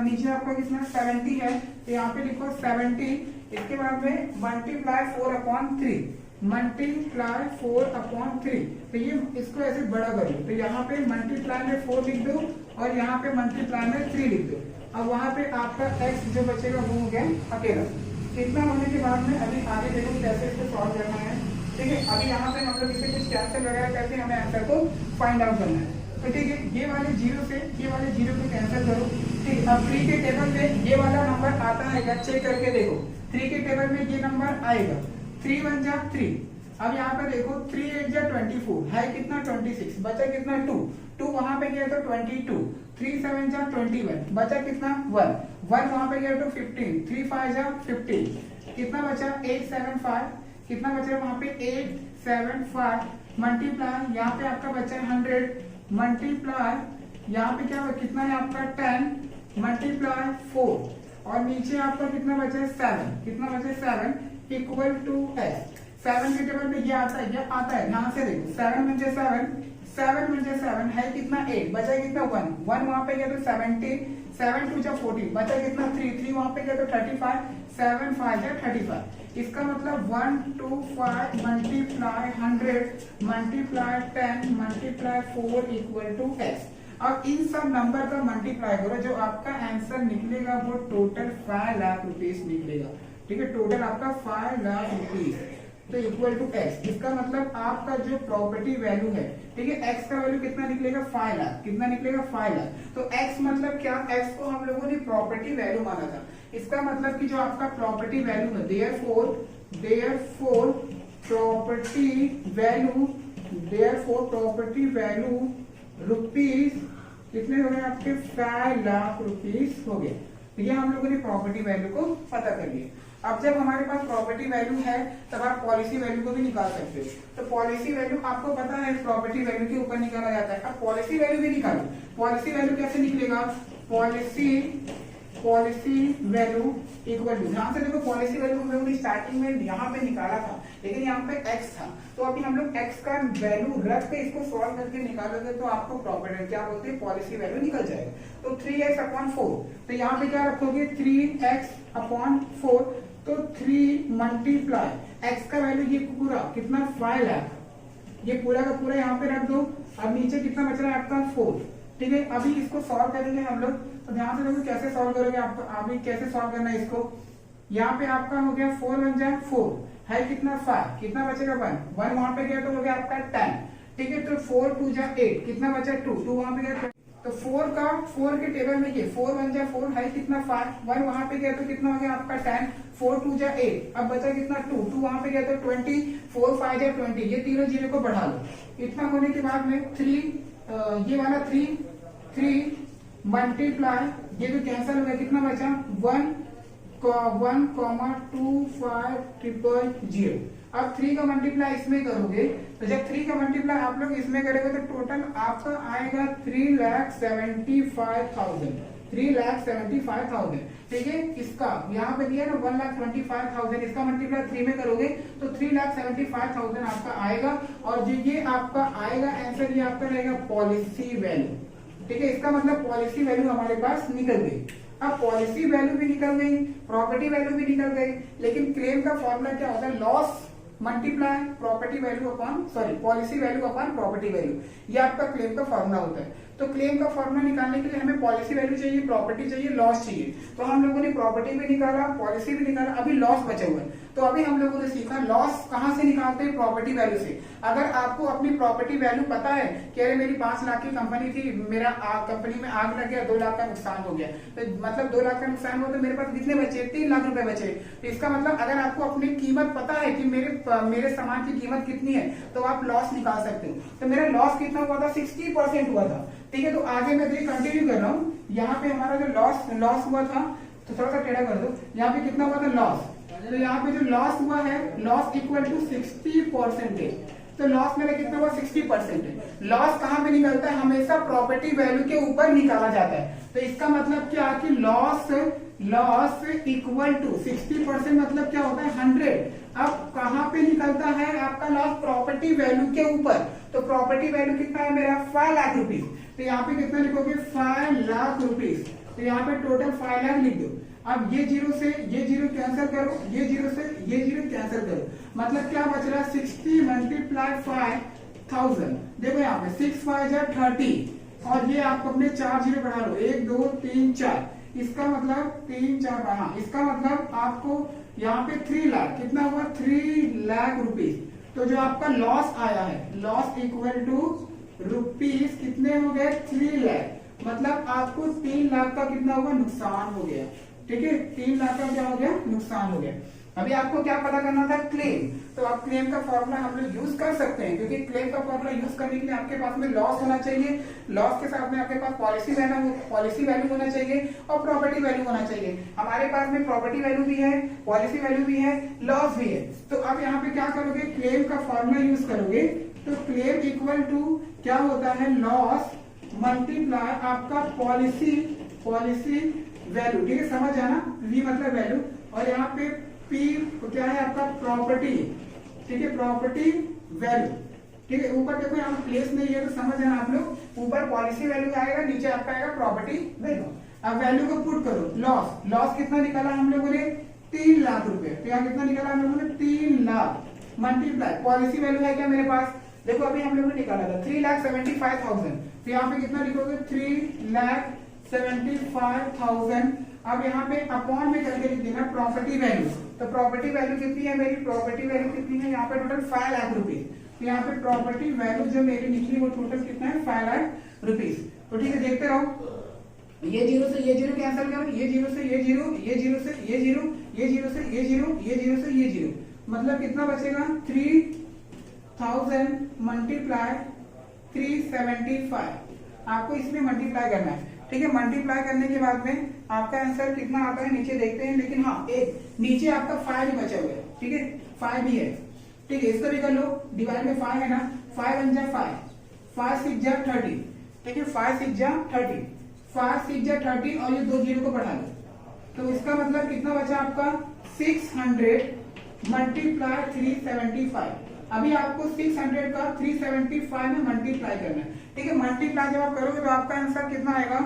नीचे आपका कितना? 70 है, तो यहाँ पे लिखो 70। इसके बाद में मल्टीप्लाई 4/3, मल्टीप्लाई 4/3, तो ये इसको ऐसे बड़ा करो, तो यहाँ पे मल्टीप्लाई में 4 लिख दो और यहाँ पे मल्टीप्लाई में 3 लिख दो। अब वहां पे आपका x जो बचेगा वो हो गया अकेला। इतना होने के बाद में अभी आगे देखो कैसे इसको सॉल्व करना है, ठीक है। अभी यहाँ पे मतलब इसे कुछ कैंसिल वगैरह करके हमें आंसर को फाइंड आउट करना है। तो ठीक है, ये वाले 0 से ये वाले 0 को कैंसिल करो, ठीक। अब 3 के टेबल में ये वाला नंबर आता है क्या? चेक करके देखो, 3 के टेबल में ये नंबर आएगा, 3 1 जा 3। अब यहाँ पे देखो 3 8 जा 24 है कितना? 26, बचा कितना? 2 वहां पे गया तो 22, 3 7 जा 21, बचा कितना? 1 वहां पे गया तो 15, 3 5 जा 15, कितना बचा? 875, कितना बचा वहां पे? 875 मल्टीप्लाई यहाँ पे आपका बचा 100 मल्टीप्लाई यहाँ पे क्या कितना है आपका? 10 मल्टीप्लाई 4 और नीचे आपका कितना बचा? 7, कितना बचा? 7 इक्वल टू x। 7 के टेबल में ये आता है, यहाँ से देखो 7 म्हणजे 7 म्हणजे 7 है कितना? 8, बचा कितना? 1 वहां पे गया तो 70, 7 2 जा 40, बचा कितना? 3 वहां पे गया तो 35, 7 5 जा 35। इसका मतलब 1 2 5 multiply 100 multiply 10 multiply 4 equal to x। अब इन सब नंबर का मल्टीप्लाई करो, जो आपका आंसर निकलेगा वो टोटल 5 लाख रुपीस निकलेगा, ठीक है। टोटल आपका 5 लाख रुपीस तो इक्वल टू x। इसका मतलब आपका जो प्रॉपर्टी वैल्यू है, ठीक है, x का वैल्यू कितना निकलेगा? 5 लाख। कितना निकलेगा? 5 लाख। तो x मतलब क्या? x को हम लोगों ने प्रॉपर्टी वैल्यू माना था। इसका मतलब कि जो आपका प्रॉपर्टी वैल्यू है, देयरफॉर प्रॉपर्टी वैल्यू रुपीस कितने हो गए आपके? 5 लाख रुपीस हो गए। तो ये हम लोगों ने प्रॉपर्टी वैल्यू को पता कर लिया। अब जब हमारे पास प्रॉपर्टी वैल्यू है तब आप पॉलिसी वैल्यू को भी निकाल सकते हो। तो पॉलिसी वैल्यू आपको पता है प्रॉपर्टी वैल्यू के ऊपर निकाला जाता है। अब पॉलिसी वैल्यू भी निकालो। पॉलिसी वैल्यू कैसे निकलेगा? पॉलिसी वैल्यू इक्वल टू, ध्यान से देखो, पॉलिसी वैल्यू हम लोगों ने स्टार्टिंग में यहाँ पे निकाला था, लेकिन यहाँ पे x था, तो अभी हम लोग x का वैल्यू रख के इसको सॉल्व करके निकालोगे तो आपको प्रॉपर्टी क्या बोलते हैं? पॉलिसी वैल्यू निकल जाएगा। तो 3x/4, तो यहाँ पे क्या रखोगे? 3x/4, तो 3 मल्टीप्लाई x का वैल्यू ये पूरा कितना? 5 लाख, ये पूरा का पूरा यहाँ पे रख दो। अब नीचे कितना बच रहा है आपका? 4, ठीक है। अभी इसको सॉल्व करेंगे हम लोग, तो ध्यान से देखो कैसे सॉल्व करोगे। आपको अभी कैसे सॉल्व करना है इसको? यहाँ पे आपका हो गया 4 1 जा 4 है कितना? 5, कितना बचेगा? 1 वहां पे गया तो हो गया आपका 10, ठीक है। तो 4 2 जा 8, कितना बचा? 2 वहां पे गया तो 4 के टेबल में ये 4 1 जा 4 है कितना? 5, 1 वहां पे गया तो कितना हो गया आपका? 10, 4 2 जा 8, अब बचा कितना? 2 वहां पे गया तो 20, 4 5 जा 20, ये तीनों जीरो को बढ़ा लो। इतना होने के बाद में 3 ये वाला 3 मल्टीप्लाई, ये तो कैंसिल हो गया, कितना बचा 1,2500। अब 3 का मल्टीप्लाई इसमें करोगे, तो जब 3 का मल्टीप्लाई आप लोग इसमें करोगे तो टोटल आपका आएगा 3,75,000, 3,75,000। ठीक है, इसका यहाँ पे दिया ना 1,25,000, इसका मल्टीप्लाई 3 में करोगे तो 3,75,000 आपका आएगा। और जो ये आपका आएगा आंसर, ये आपका रहेगा पॉलिसी वैल्यू। ठीक है, इसका मतलब पॉलिसी वैल्यू हमारे पास निकल गई। अब पॉलिसी वैल्यू भी निकल गई, प्रॉपर्टी वैल्यू भी निकल गई, लेकिन क्लेम का फॉर्मूला क्या होता है, loss multiply property value upon policy value upon property value, ये आपका क्लेम का फॉर्मूला होता है। तो क्लेम का फॉर्मूला निकालने के लिए हमें पॉलिसी वैल्यू चाहिए, प्रॉपर्टी चाहिए, लॉस चाहिए। तो हम लोगों ने प्रॉपर्टी भी निकाला, पॉलिसी भी निकाला, अभी लॉस बचे हुए। तो अभी हम लोगों ने सीखा लॉस कहां से निकालते हैं, प्रॉपर्टी वैल्यू से। अगर आपको अपनी प्रॉपर्टी वैल्यू पता है कि अरे मेरी 5 लाख की कंपनी थी, मेरा कंपनी में आग लग गया, 2 लाख का नुकसान हो गया, तो मतलब 2 लाख का नुकसान हुआ तो मेरे पास कितने बचे, 3 लाख रुपए बचे। तो इसका मतलब अगर आपको अपनी कीमत पता है कि मेरे सामान की कीमत कितनी है, तो आप लॉस निकाल सकते हो। तो मेरा लॉस कितना हुआ था, 60% हुआ था। ठीक है, तो आगे मैं कंटिन्यू कर रहा हूँ। यहाँ पे हमारा जो लॉस हुआ था, तो थोड़ा सा टेढ़ा कर दो, यहाँ पे कितना हुआ था लॉस, तो यहाँ पे जो लॉस हुआ है, लॉस इक्वल टू 60%। तो लॉस मेरा कितना हुआ, 60% है। लॉस कहाँ पे निकलता है, हमेशा प्रॉपर्टी वैल्यू के ऊपर निकाला जाता है। तो इसका मतलब क्या कि लॉस इक्वल टू 60% मतलब क्या होता है, 100। अब कहाँ पे निकलता है आपका लॉस, प्रॉपर्टी वैल्यू के ऊपर। तो प्रॉपर्टी वैल्यू कितना है मेरा, 5 लाख रुपीज। तो यहाँ पे कितना लिखोगे, 5 लाख रुपीज। तो यहाँ पे टोटल 5 लाख लिख दो। अब ये जीरो से ये जीरो कैंसिल करो, ये जीरो से ये जीरो कैंसिल करो, मतलब क्या बच रहा है, 60 मल्टीप्लाई 5,000। देखो यहाँ पे 6 5 30, और ये आपको अपने 4 जीरो बढ़ा लो, 1 2 3 4, इसका मतलब 3 4, हाँ, इसका मतलब आपको यहाँ पे 3 लाख, कितना हुआ, 3 लाख रुपीज। तो जो आपका लॉस आया है, लॉस इक्वल टू रुपीज कितने हो गए, 3 लाख। मतलब आपको 3 लाख का कितना होगा, नुकसान हो गया। ठीक है, 3 लाख का क्या हो गया, नुकसान हो गया। अभी आपको क्या पता करना था, क्लेम। तो आप क्लेम का फॉर्मूला हम लोग यूज कर सकते हैं, क्योंकि क्लेम का फॉर्मूला यूज करने के लिए आपके पास में लॉस होना चाहिए, लॉस के साथ में आपके पास पॉलिसी वैल्यू होना चाहिए और प्रॉपर्टी वैल्यू होना चाहिए। हमारे पास में प्रॉपर्टी वैल्यू भी है, पॉलिसी वैल्यू भी है, लॉस भी है। तो अब यहाँ पे क्या करोगे, क्लेम का फॉर्मूला यूज करोगे। तो क्लेम इक्वल टू क्या होता है, लॉस मल्टीप्लाई आपका पॉलिसी वैल्यू। ठीक है, समझ आना, वी मतलब वैल्यू, और यहाँ पे पी क्या है आपका, प्रॉपर्टी। ठीक है, प्रॉपर्टी वैल्यू। ठीक है, ऊपर देखो यहाँ प्लेस नहीं है तो समझ आना आप लोग, ऊपर पॉलिसी वैल्यू आएगा, नीचे आपका आएगा प्रॉपर्टी वैल्यू। अब वैल्यू को पुट करो, लॉस कितना निकाला हम लोगों ने, 3 लाख रुपए। तो यहाँ कितना निकाला हम लोगों ने, 3 लाख मल्टीप्लाई पॉलिसी वैल्यू है क्या मेरे पास, देखो अभी हम लोगों ने निकाला था 3,75,000। तो यहाँ पे कितना लिखोगे, 3,75,000। अब यहाँ पे अपॉन में करके लिख देना प्रॉपर्टी वैल्यू। तो प्रॉपर्टी वैल्यू कितनी है मेरी, प्रॉपर्टी वैल्यू कितनी है, यहाँ पे टोटल 5 लाख रुपीज। तो यहाँ पे प्रॉपर्टी वैल्यू जो मेरी निकली वो टोटल कितना है, 5 लाख रुपीज। तो ठीक है, देखते रहो, ये जीरो से ये जीरो कैंसिल करो, ये जीरो से ये जीरो, ये जीरो से ये जीरो, ये जीरो से ये जीरो, ये जीरो से ये जीरो, मतलब कितना बचेगा, 3,000 मल्टीप्लाई 375। आपको इसमें मल्टीप्लाई करना है। ठीक है, मल्टीप्लाई करने के बाद में आपका आंसर कितना आता है, नीचे देखते हैं। लेकिन हाँ, एक नीचे आपका 5 ही बचा हुआ है। ठीक है, 5 भी है। ठीक है, इसको भी कर लो, डिवाइड में 5 है ना, 5 1 जा 5, 5 6 जा 30। ठीक है, 5 6 जा 30, 5 6 जा 30, और ये 2 जीरो को बढ़ा लो। तो इसका मतलब कितना बचा आपका, 600 मल्टीप्लाई 375। अभी आपको 600 का 375 में मल्टीप्लाई करना है। ठीक है, मल्टीप्लाई जब आप करोगे तो आपका आंसर कितना आएगा,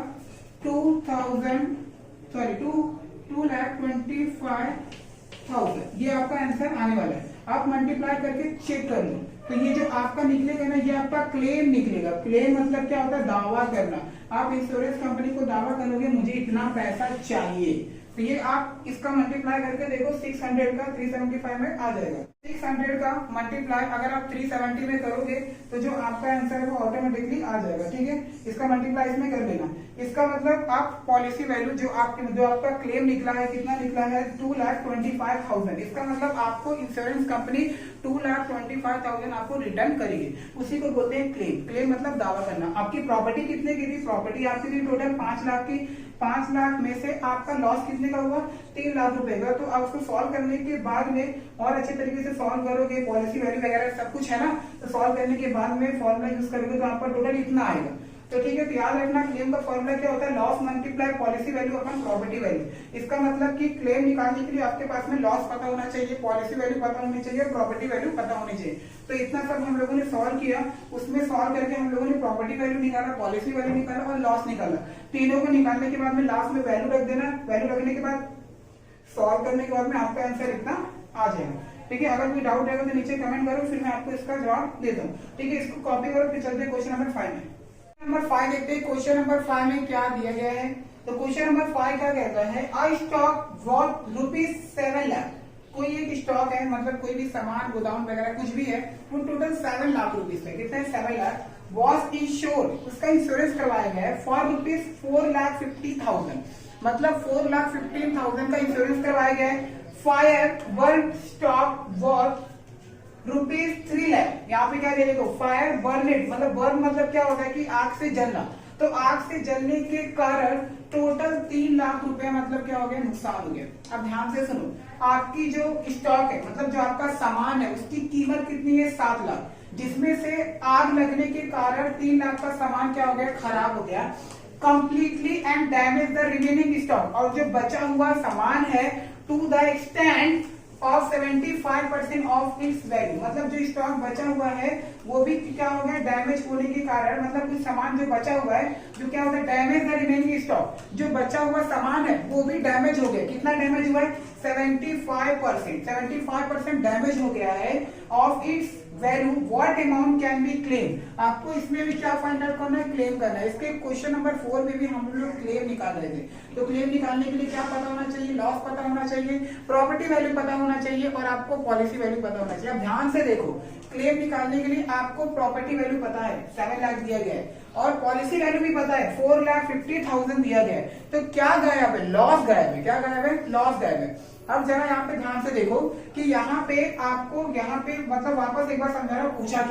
2,25,000। ये आपका आंसर आने वाला है। आप मल्टीप्लाई करके चेक कर लो। तो ये जो आपका निकलेगा ना, ये आपका क्लेम निकलेगा। क्लेम मतलब क्या होता है, दावा करना। आप इंश्योरेंस कंपनी को दावा करोगे मुझे इतना पैसा चाहिए, तो ये आप इसका मल्टीप्लाई करके देखो 600 का 375 में आ जाएगा। 600 का मल्टीप्लाई अगर आप 370 में करोगे तो जो आपका आंसर है वो ऑटोमेटिकली आ जाएगा। ठीक है, इसका मल्टीप्लाई इसमें कर लेना। इसका मतलब आप पॉलिसी वैल्यू जो आपका क्लेम निकला है, कितना निकला है 2,25,000। इसका मतलब आपको इंश्योरेंस कंपनी 2,25,000 आपको रिटर्न करेगी। उसी को बोलते हैं क्लेम। क्लेम मतलब दावा करना। आपकी प्रॉपर्टी कितने की थी? प्रॉपर्टी आपकी थी टोटल 5 लाख की। 5 लाख में से आपका लॉस कितने का हुआ? 3 लाख रुपए का। तो आप उसको सॉल्व करने के बाद में और अच्छे तरीके से सॉल्व करोगे, पॉलिसी वैल्यू वगैरह सब कुछ है ना, तो सॉल्व करने के बाद में फॉर्मूला यूज करोगे तो आपका टोटल इतना आएगा। तो ठीक है, तो याद रखना क्लेम का फॉर्मूला क्या होता है? लॉस मल्टीप्लाई पॉलिसी वैल्यू अपन प्रॉपर्टी वैल्यू। इसका मतलब कि क्लेम निकालने के लिए आपके पास में लॉस पता होना चाहिए, पॉलिसी वैल्यू पता होनी चाहिए, प्रॉपर्टी वैल्यू पता होनी चाहिए। तो इतना सब हम लोगों ने सॉल्व किया। उसमें सॉल्व करके हम लोगों ने प्रॉपर्टी वैल्यू निकाला, पॉलिसी वैल्यू निकाला और लॉस निकाला। तीनों को निकालने के बाद में लास्ट में वैल्यू रख देना। वैल्यू रखने के बाद सॉल्व करने के बाद में आपका आंसर इतना आ जाएगा। ठीक है, अगर कोई डाउट है तो नीचे कमेंट करो, फिर मैं आपको इसका जवाब देता हूँ। ठीक है, इसको कॉपी करो, फिर चलते हैं क्वेश्चन नंबर 5 में। नंबर 5 देखते हैं क्वेश्चन नंबर 5 में क्या दिया गया है। तो क्वेश्चन नंबर 5 क्या कहता है? A stock worth ₹7 lakh. कोई एक स्टॉक है, मतलब कोई भी सामान गोदाम वगैरह कुछ भी है, वो टोटल 7 लाख रुपीस है। कितना है? 7 लाख। वॉज इंश्योर्ड, उसका इंश्योरेंस करवाया गया है फॉर ₹4,50,000। मतलब 4,15,000 का इंश्योरेंस करवाया गया है। Fire burn stock worth ₹3 lakh. यहाँ पे क्या देखो, फायर बर्नेड, मतलब बर्न मतलब क्या होता है कि आग से जलना। तो आग से जलने के कारण टोटल 3 लाख रुपए मतलब क्या हो गया? नुकसान हो गया। अब ध्यान से सुनो, आपकी जो स्टॉक है, मतलब जो आपका सामान है, उसकी कीमत कितनी है? 7 लाख। जिसमें से आग लगने के कारण 3 लाख का सामान क्या हो गया? खराब हो गया completely and damage the remaining stock. और जो बचा हुआ सामान है to the extent of 75% of its value, मतलब जो स्टॉक बचा हुआ है वो भी क्या हो गया? डैमेज होने के कारण, मतलब कुछ सामान जो बचा हुआ है, जो क्या होता है? Damage the remaining stock. जो बचा हुआ सामान है वो भी डैमेज हो गया। कितना डैमेज हुआ है? 75% डैमेज हो गया है of its value. What amount can be claim? आपको इसमें भी क्या फाइंड आउट करना है? क्लेम करना है। इसके क्वेश्चन नंबर 4 में भी हम लोग क्लेम निकाल रहे थे। तो क्लेम निकालने के लिए क्या पता होना चाहिए? लॉस पता होना चाहिए, प्रॉपर्टी वैल्यू पता होना चाहिए और आपको पॉलिसी वैल्यू पता होना चाहिए। अब ध्यान से देखो, क्लेम निकालने के लिए आपको प्रॉपर्टी वैल्यू पता है 7 लाख दिया गया है और पॉलिसी वैल्यू भी पता है 4,50,000 दिया गया है। तो क्या गायब है? लॉस गायब है। क्या गायब है? लॉस गायब है। अब जरा यहाँ पे ध्यान से देखो कि यहाँ पे आपको यहाँ पे मतलब वापस एक बार समझाना, पूछा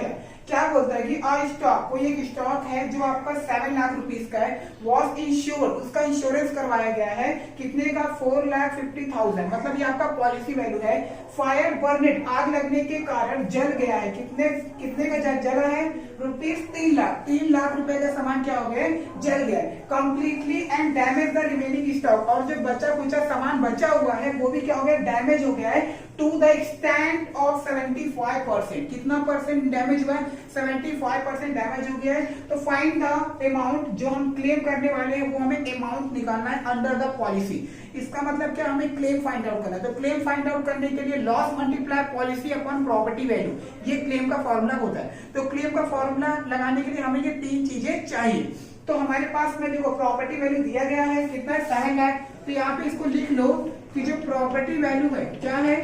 क्या बोलता है कि आ स्टॉक, कोई एक स्टॉक है जो आपका 7 लाख रुपीस का है, वॉज इंश्योर्ड, उसका इंश्योरेंस करवाया गया है कितने का? 4,50,000। मतलब ये आपका पॉलिसी वैल्यू है। फायर बर्नेड, आग लगने के कारण जल गया है। कितने का जला है? ₹3 लाख। 3 लाख रुपए का सामान क्या हो गया? जल गया completely and damage the remaining stock. और जो बचा कुचा सामान बचा हुआ है वो भी क्या हो गया? डैमेज हो गया है टू द एक्सटेंट ऑफ 75%। कितना परसेंट डैमेज हुआ है? 75% डैमेज हो गया है। तो फाइंड द अमाउंट, जो हम क्लेम करने वाले हैं वो हमें अमाउंट निकालना है अंडर द पॉलिसी। इसका मतलब क्या? हमें क्लेम फाइंड आउट करना है। तो क्लेम फाइंड आउट करने के लिए loss multiply policy upon property value, ये क्लेम का फॉर्मूला होता है। तो क्लेम का फॉर्मूला लगाने के लिए हमें ये 3 चीजें चाहिए। तो हमारे पास में देखो प्रॉपर्टी वैल्यू दिया गया है कितना? 7 लाख। तो यहाँ पे इसको लिख लो कि जो प्रॉपर्टी वैल्यू है क्या है?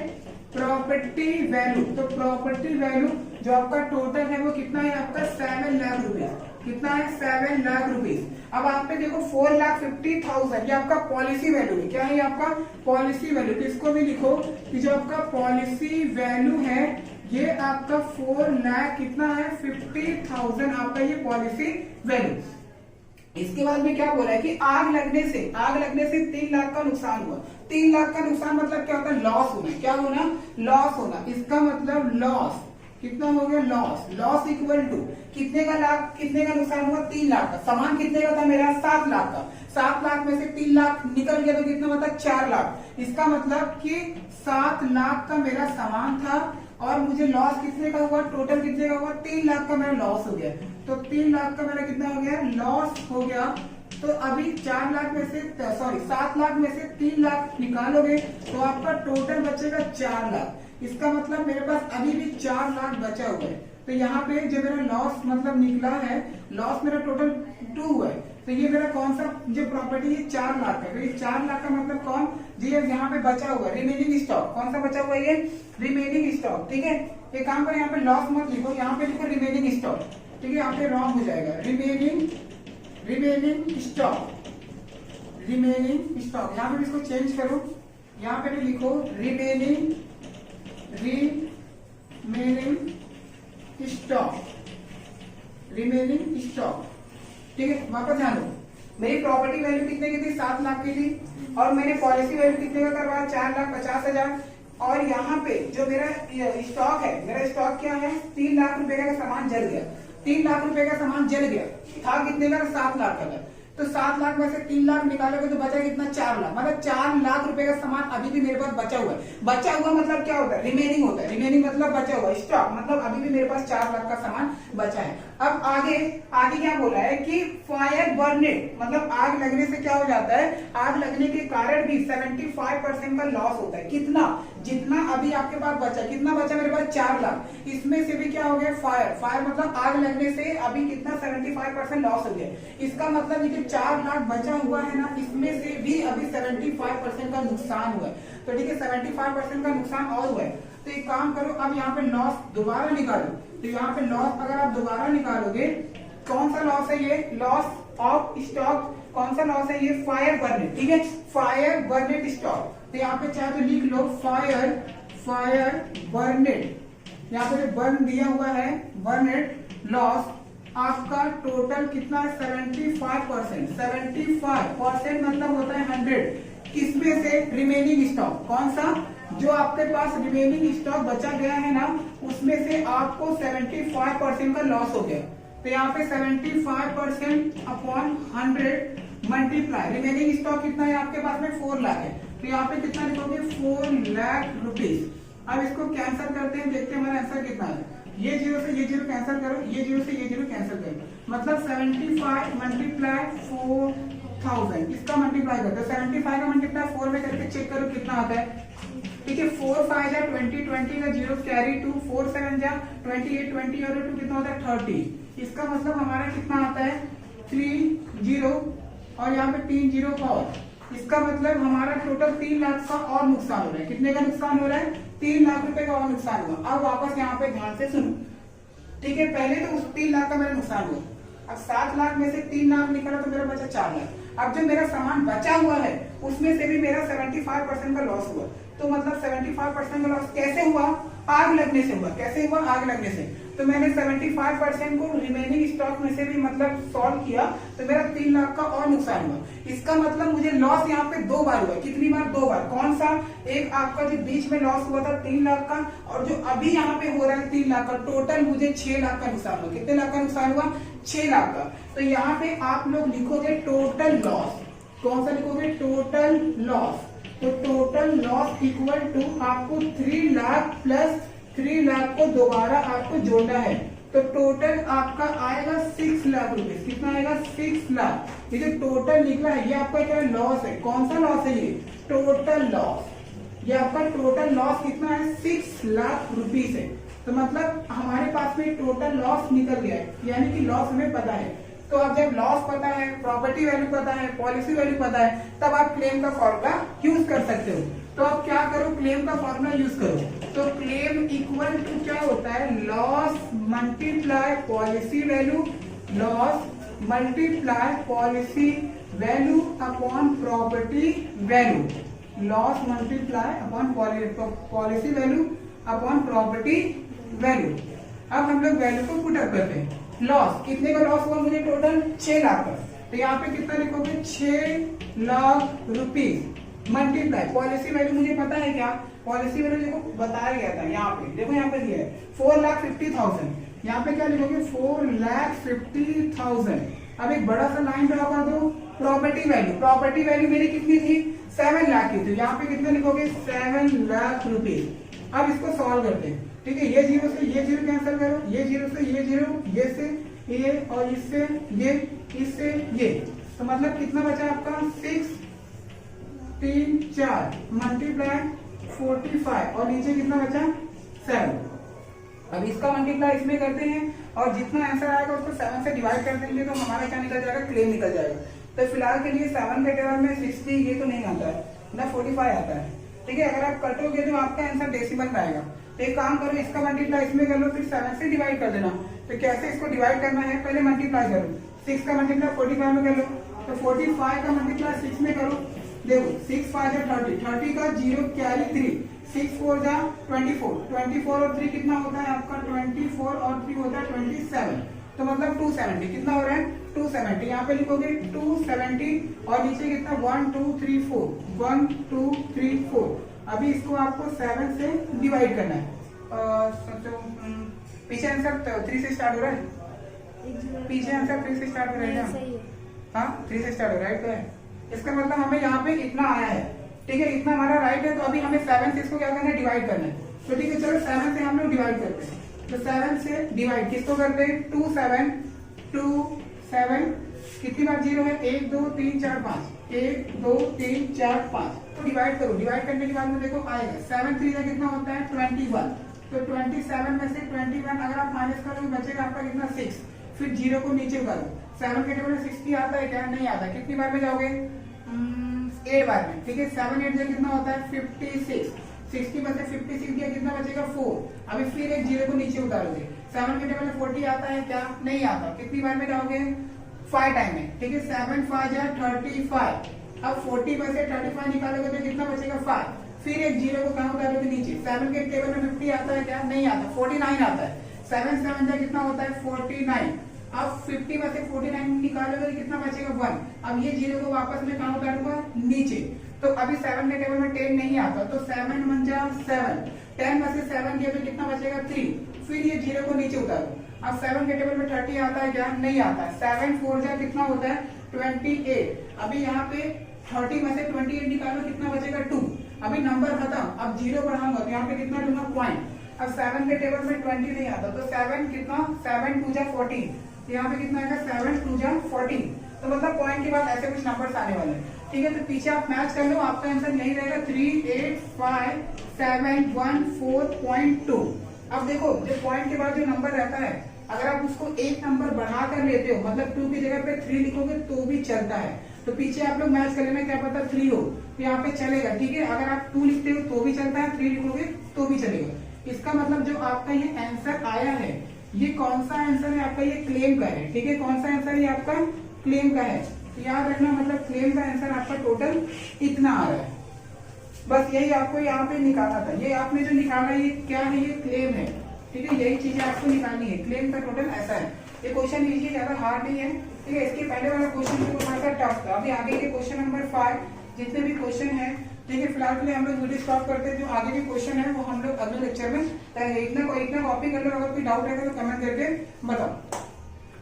Property value. तो प्रॉपर्टी वैल्यू जो आपका टोटल है वो कितना है? आपका 7 लाख रुपए। कितना है? 7 लाख रुपीस। अब आप पे देखो 4,50,000 ये आपका पॉलिसी वैल्यू है। क्या है आपका? Policy value. तो इसको भी लिखो कि जो आपका पॉलिसी वैल्यू है ये आपका 4 लाख कितना है? 50,000 आपका ये पॉलिसी वैल्यू। इसके बाद में क्या बोला है कि आग लगने से 3 लाख का नुकसान हुआ। 3 लाख का नुकसान मतलब क्या होता है? लॉस होना। क्या होना? लॉस होना। इसका मतलब लॉस कितना हो गया? लॉस इक्वल टू कितने का नुकसान हुआ? 3 लाख का। सामान कितने का था मेरा? 7 लाख का। 7 लाख में से 3 लाख निकल गया तो कितना होता? 4 लाख। इसका मतलब कि 7 लाख का मेरा सामान था और मुझे लॉस कितने का हुआ? टोटल कितने का हुआ? 3 लाख का मेरा लॉस हो गया। तो 3 लाख का मेरा कितना हो गया? लॉस हो गया। तो अभी 4 लाख में से 7 लाख में से 3 लाख निकालोगे तो आपका टोटल बचेगा 4 लाख। इसका मतलब मेरे पास अभी भी 4 लाख बचा हुआ है। तो यहाँ पे जो मेरा लॉस मतलब निकला है, लॉस मेरा टोटल 2 है। तो ये मेरा कौन सा जो प्रॉपर्टी है 4 लाख है। तो ये 4 लाख का मतलब कौन जी, यहाँ पे बचा हुआ रिमेनिंग स्टॉक। कौन सा बचा हुआ है ये रिमेनिंग स्टॉक। ठीक है, एक काम करें, यहाँ पे लॉस मत लिखो, यहाँ पे लिखो रिमेनिंग स्टॉक। ठीक है, यहाँ पे रॉन्ग हो जाएगा। Remaining stock, remaining stock. यहाँ पे इसको चेंज करो, यहाँ पे भी लिखो रिमेनिंग स्टॉक, रिमेनिंग स्टॉक। ठीक है, वापस ध्यान दो, मेरी प्रॉपर्टी वैल्यू कितने की थी 7 लाख की थी, और मैंने पॉलिसी वैल्यू कितने का करवाया 4,50,000। और यहाँ पे जो मेरा स्टॉक है, मेरा स्टॉक क्या है 3 लाख रुपए का सामान जल गया। 3 लाख रुपए का सामान जल गया, था कितने का 7 लाख का। तो 7 लाख में से 3 लाख निकालोगे तो बचा कितना 4 लाख, मतलब 4 लाख रुपए का सामान अभी भी मेरे पास बचा हुआ है। बचा हुआ मतलब क्या होता है रिमेनिंग होता है, रिमेनिंग मतलब बचा हुआ, स्टॉक मतलब अभी भी मेरे पास 4 लाख का सामान बचा है। अब आगे क्या बोला है कि फायर बर्नेड मतलब आग लगने से क्या हो जाता है, आग लगने के कारण भी 75% का लॉस होता है। कितना, जितना अभी आपके पास बचा, कितना बचा मेरे पास 4 लाख, इसमें से भी क्या हो गया फायर मतलब आग लगने से अभी कितना 75% लॉस हो गया। इसका मतलब ये 4 लाख बचा हुआ है ना, इसमें से भी अभी 75% का नुकसान हुआ है। तो ठीक है, 75% का नुकसान और हुआ है। तो एक काम करो, अब यहाँ पे लॉस दोबारा निकालो। तो यहाँ पे लॉस अगर आप दोबारा निकालोगे, कौन सा लॉस है ये, लॉस ऑफ स्टॉक। कौन सा लॉस है ये, फायर बर्नेड। ठीक है, फायर बर्नेड स्टॉक। तो यहाँ पे चाहे तो लिख लो फायर बर्नेड। यहाँ पे जो बर्न दिया हुआ है बर्नेड लॉस आपका टोटल कितना है 75%। 75% मतलब होता है 100। किसमें से, रिमेनिंग स्टॉक। कौन सा, जो आपके पास रिमेनिंग स्टॉक बचा गया है ना, उसमें से आपको 75% का लॉस हो गया। तो यहाँ पे 75% अपॉन 100 मल्टीप्लाई, रिमेनिंग स्टॉक कितना है आपके पास में 4 लाख है। तो यहाँ पे कितना लिखोगे 4 लाख रुपीज। अब इसको कैंसिल करते हैं, देखते हैं हमारा आंसर कितना है। ये जीरो से ये जीरो कैंसिल करो, ये जीरो से ये जीरो कैंसिल करो, मतलब 75 मल्टीप्लाई 4000, इसका मल्टीप्लाई कर दो। 75 का मल्टीप्लाई 4 में करके चेक करो कितना आता है। ठीक है, 4 5 जा 20, 20 का जीरो कैरी 2, 4 7 जा 28, 20 और 2 कितना होता है 30। इसका मतलब हमारा कितना आता है 3 0 और यहाँ पे 3 0 का और। इसका मतलब हमारा टोटल 3 लाख का और नुकसान हो रहा है। कितने का नुकसान हो रहा है 3 लाख रुपए का और नुकसान हुआ। अब वापस यहाँ पे ध्यान से सुनो। ठीक है, पहले तो उस 3 लाख का मेरा नुकसान हुआ, अब 7 लाख में से 3 लाख निकला तो मेरा बचा 4 लाख। अब जो मेरा सामान बचा हुआ है उसमें से भी मेरा 75% का लॉस हुआ। तो मतलब 75% का लॉस कैसे हुआ, आग लगने से हुआ। कैसे हुआ, आग लगने से। तो मैंने 75% को रिमेनिंग स्टॉक में से भी मतलब सॉल्व किया, तो मेरा 3 लाख का और नुकसान हुआ। इसका मतलब मुझे लॉस यहाँ पे 2 बार हुआ। कितनी बार, 2 बार। कौन सा, एक आपका जो बीच में लॉस हुआ था 3 लाख का, और जो अभी यहाँ पे हो रहा है 3 लाख का, टोटल मुझे 6 लाख का नुकसान हुआ। कितने लाख का नुकसान हुआ 6 लाख का। तो यहाँ पे आप लोग लिखोगे टोटल लॉस। कौन सा लिखोगे, टोटल लॉस। तो टोटल लॉस इक्वल टू आपको 3 लाख प्लस 3 लाख को दोबारा आपको जोड़ना है। तो टोटल आपका आएगा 6 लाख रुपए। कितना आएगा 6 लाख। ये जो टोटल निकला है ये आपका क्या लॉस है। कौन सा लॉस है ये, टोटल लॉस। ये आपका टोटल लॉस कितना है 6 लाख रुपीस है। तो मतलब हमारे पास में टोटल लॉस निकल गया है, यानी कि लॉस हमें पता है। तो अब जब लॉस पता है, प्रॉपर्टी वैल्यू पता है, पॉलिसी वैल्यू पता है, तब आप क्लेम का फॉर्मूला यूज कर सकते हो। तो आप क्या करो, क्लेम का फॉर्मूला यूज करो। तो क्लेम इक्वल टू क्या होता है, loss multiply policy value, loss multiply policy value upon property value, loss multiply upon policy value upon property value. अब हम लोग वैल्यू को पुट अप करते हैं। लॉस, कितने का लॉस हुआ मुझे, टोटल 6 लाख का। तो यहाँ पे कितना लिखोगे 6 lakh rupees multiply policy value. मुझे पता है क्या, पॉलिसी वैल्यू देखो बताया गया था, यहाँ पे देखो, यहाँ पे दिया है 4,50,000। यहाँ पे क्या लिखोगे 4,50,000। अब एक बड़ा सा लाइन ड्रॉ कर दो, प्रॉपर्टी वैल्यू। प्रॉपर्टी वैल्यू मेरी कितनी थी 7 लाख की थी, यहाँ पे कितना लिखोगे 7 लाख रुपीज। अब इसको सॉल्व करते हैं। ठीक है, ये जीरो से ये जीरो कैंसिल करो, ये जीरो से ये जीरो, ये से ये और इससे ये, इससे ये। तो मतलब कितना बचा आपका 6 3 4 मल्टीप्लाई 45 और नीचे कितना बचा 7। अब इसका मल्टीप्लाई इसमें करते हैं और जितना आंसर आएगा उसको 7 से डिवाइड कर देंगे तो हमारा क्या निकल जाएगा, क्लेम निकल जाएगा। तो फिलहाल के लिए 7 के टेबल में 60 ये तो नहीं आता है ना, 45 आता है। ठीक है, अगर आप कटोगे तो आपका आंसर डेसिमल में आएगा। तो एक काम करो, इसका मल्टीप्लाई इसमें कर लो, फिर 7 से डिवाइड कर देना। तो कैसे इसको डिवाइड करना है, पहले मल्टीप्लाई करो, 6 का मल्टीप्लाई 45 में कर लो, तो 45 का मल्टीप्लाई 6 में करो। देखो 6 5 जा 30, 30 का 0 कैरी 3, 6 4 जा 24, 24 और 3 कितना होता है आपका, 24 और 3 होता है 27। तो मतलब 270 कितना हो रहा है, 270। यहाँ पे लिखोगे 270 और नीचे कितना 1 2 3 4, 1 2 3 4। अभी इसको आपको 7 से डिवाइड करना है। पीछे आंसर 3 से स्टार्ट हो रहा है, पीछे आंसर 3 से स्टार्ट हो रहा है, हाँ 3 से स्टार्ट हो रहा है। तो है इसका मतलब हमें यहाँ पे इतना आया है। ठीक है, इतना हमारा राइट है। तो अभी हमें 7 से इसको क्या करना है, डिवाइड करना है। तो ठीक है, चलो 7 से हम लोग डिवाइड करते हैं। तो 7 से डिवाइड किसको करते हैं, 2 7 2 7, कितनी बार 0 है, 1 2 3 4 5, 1 2 3 4 5। तो डिवाइड करो, डिवाइड करने के बाद में देखो आएगा 7 3 का कितना होता है 21। तो 27 में से 21 अगर आप माइनस करोगे बचेगा आपका कितना 6। फिर 0 को नीचे उतारो, 7 के टेबल में 60 आता है क्या, नहीं आता। कितनी बार में जाओगे, 8 बार में। ठीक है, 7 8 कितना होता है 56, 60 में से 56 दिया कितना बचेगा 4। अभी फिर एक 0 को नीचे उतारोगे, 7 के टेबल में 40 आता है क्या, नहीं आता। कितनी बार में जाओगे, 5 टाइम में। ठीक है, 7 5 जा 35। अब 40 में से 35 निकालोगे तो कितना बचेगा 5। फिर एक 0 को कहाँ उतारोगे, नीचे। 7 के टेबल में 50 आता है क्या, नहीं आता। 49 आता है, 7 7 जा कितना होता है 49। अब 50 में से 49 निकालोगे तो कितना बचेगा 1। अब ये 0 को वापस में कहाँ उतारूंगा, नीचे। तो अभी 7 के टेबल में 10 नहीं आता, तो 7 1 जा 7, 10 में से 7 दिया तो कितना बचेगा 3। फिर ये 0 को नीचे उतारो। अब 7 के टेबल में 30 आता है क्या, नहीं आता। 7 4 जा कितना होता है 28। अभी यहाँ पे 30 में से 28 निकालो, कितना बचेगा 2। अभी नंबर खत्म, अब 0 बढ़ाऊंगा तो यहाँ पे कितना दूंगा पॉइंट। अब 7 के टेबल में 20 नहीं आता, तो 7 कितना 7 2 जा 14, यहाँ पे कितना आएगा 7 2 जा 14। तो मतलब पॉइंट के बाद ऐसे कुछ नंबर्स आने वाले हैं। ठीक है, तो पीछे आप मैच कर लो, आपका आंसर यही रहेगा 3 8 5 7 1 4.2। अब देखो जो पॉइंट के बाद जो नंबर रहता है, अगर आप उसको एक नंबर बढ़ा कर लेते हो, मतलब 2 की जगह पे 3 लिखोगे तो भी चलता है। तो पीछे आप लोग मैच कर लेना, क्या पता 3 हो तो यहाँ पे चलेगा। ठीक है, अगर आप 2 लिखते हो तो भी चलता है, 3 लिखोगे तो भी चलेगा। इसका मतलब जो आपका ये आंसर आया है, ये कौन सा आंसर है आपका, ये क्लेम का है। ठीक है, कौन सा आंसर है आपका, क्लेम का है। तो याद रखना, मतलब क्लेम का आंसर आपका टोटल इतना आ रहा है। बस यही आपको यहाँ पे निकालना था। ये आपने जो निकाला ये क्या है, ये क्लेम है। ठीक है, यही चीजें आपको निकालनी है। क्लेम का टोटल ऐसा है। ये क्वेश्चन लीजिए, ज्यादा हार्ड नहीं है। ठीक है, इसके पहले वाला क्वेश्चन जो थोड़ा सा टफ था। अभी आगे के क्वेश्चन नंबर 5 जितने भी क्वेश्चन है, ठीक है, फिलहाल के लिए हम लोग वीडियो स्टॉप करते हैं। जो आगे के क्वेश्चन है वो हम लोग अगले लेक्चर में इतना कॉपी कर लो। अगर कोई डाउट रहेगा तो कमेंट करके बताओ।